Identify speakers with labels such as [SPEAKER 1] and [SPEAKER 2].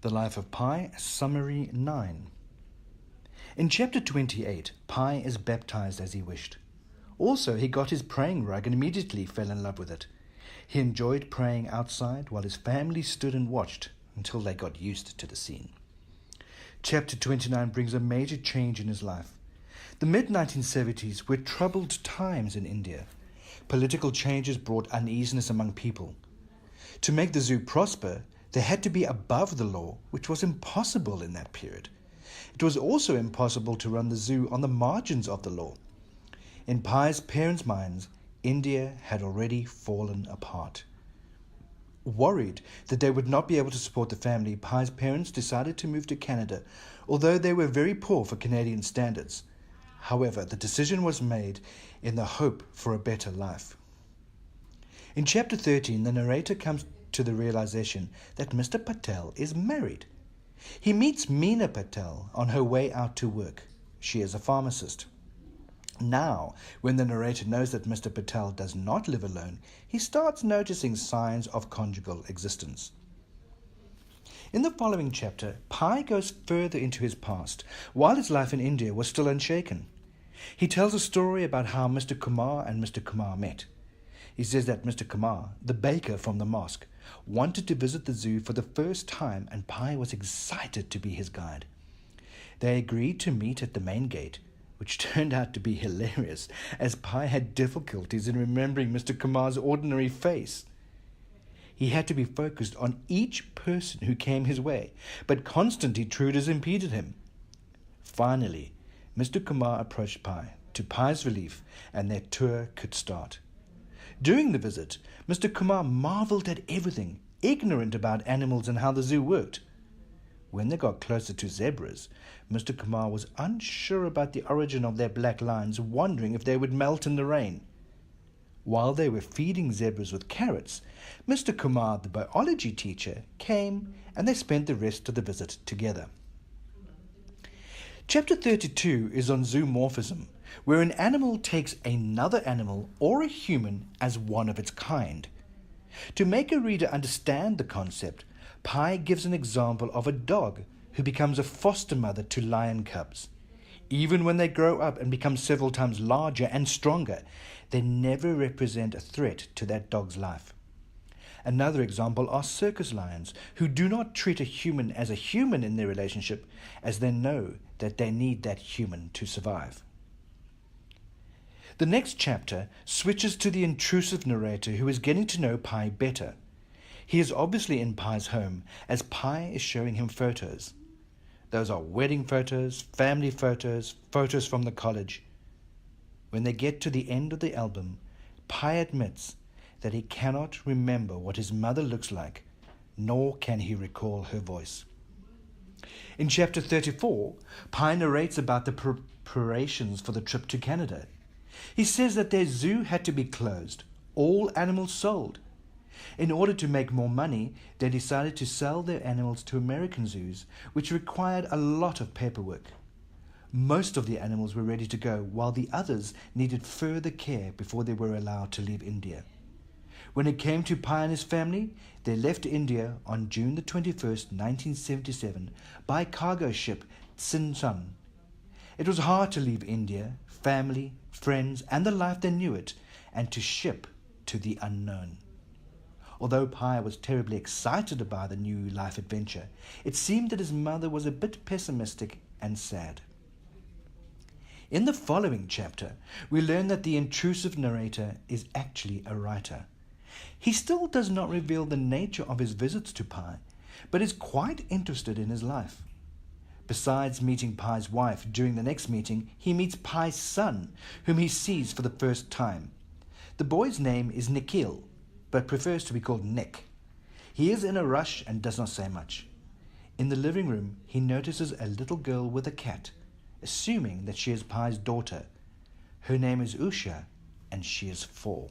[SPEAKER 1] The Life of Pi, Summary 9. In chapter 28, Pi is baptized as he wished. Also, he got his praying rug and immediately fell in love with it. He enjoyed praying outside while his family stood and watched until they got used to the scene. Chapter 29 brings a major change in his life. The mid-1970s were troubled times in India. Political changes brought uneasiness among people. To make the zoo prosper, they had to be above the law, which was impossible in that period. It was also impossible to run the zoo on the margins of the law. In Pi's parents' minds, India had already fallen apart. Worried that they would not be able to support the family, Pi's parents decided to move to Canada, although they were very poor for Canadian standards. However, the decision was made in the hope for a better life. In chapter 13, the narrator comes to the realization that Mr. Patel is married. He meets Meena Patel on her way out to work. She is a pharmacist. Now, when the narrator knows that Mr. Patel does not live alone, he starts noticing signs of conjugal existence. In the following chapter, Pi goes further into his past, while his life in India was still unshaken. He tells a story about how Mr. Kumar and Mr. Kumar met. He says that Mr. Kumar, the baker from the mosque, wanted to visit the zoo for the first time, and Pi was excited to be his guide. They agreed to meet at the main gate, which turned out to be hilarious, as Pi had difficulties in remembering Mr. Kumar's ordinary face. He had to be focused on each person who came his way, but constant intruders impeded him. Finally, Mr. Kumar approached Pi, to Pi's relief, and their tour could start. During the visit, Mr. Kumar marveled at everything, ignorant about animals and how the zoo worked. When they got closer to zebras, Mr. Kumar was unsure about the origin of their black lines, wondering if they would melt in the rain. While they were feeding zebras with carrots, Mr. Kumar, the biology teacher, came and they spent the rest of the visit together. Chapter 32 is on zoomorphism, where an animal takes another animal or a human as one of its kind. To make a reader understand the concept, Pi gives an example of a dog who becomes a foster mother to lion cubs. Even when they grow up and become several times larger and stronger, they never represent a threat to that dog's life. Another example are circus lions, who do not treat a human as a human in their relationship, as they know that they need that human to survive. The next chapter switches to the intrusive narrator who is getting to know Pi better. He is obviously in Pi's home, as Pi is showing him photos. Those are wedding photos, family photos, photos from the college. When they get to the end of the album, Pi admits that he cannot remember what his mother looks like, nor can he recall her voice. In chapter 34, Pi narrates about the preparations for the trip to Canada. He says that their zoo had to be closed, all animals sold. In order to make more money, they decided to sell their animals to American zoos, which required a lot of paperwork. Most of the animals were ready to go, while the others needed further care before they were allowed to leave India. When it came to Pi and his family, they left India on June the 21st, 1977, by cargo ship Tsinsun. It was hard to leave India, family, friends, and the life they knew it, and to ship to the unknown. Although Pi was terribly excited about the new life adventure, it seemed that his mother was a bit pessimistic and sad. In the following chapter, we learn that the intrusive narrator is actually a writer. He still does not reveal the nature of his visits to Pi, but is quite interested in his life. Besides meeting Pi's wife, during the next meeting, he meets Pi's son, whom he sees for the first time. The boy's name is Nikhil, but prefers to be called Nick. He is in a rush and does not say much. In the living room, he notices a little girl with a cat, assuming that she is Pi's daughter. Her name is Usha, and she is 4.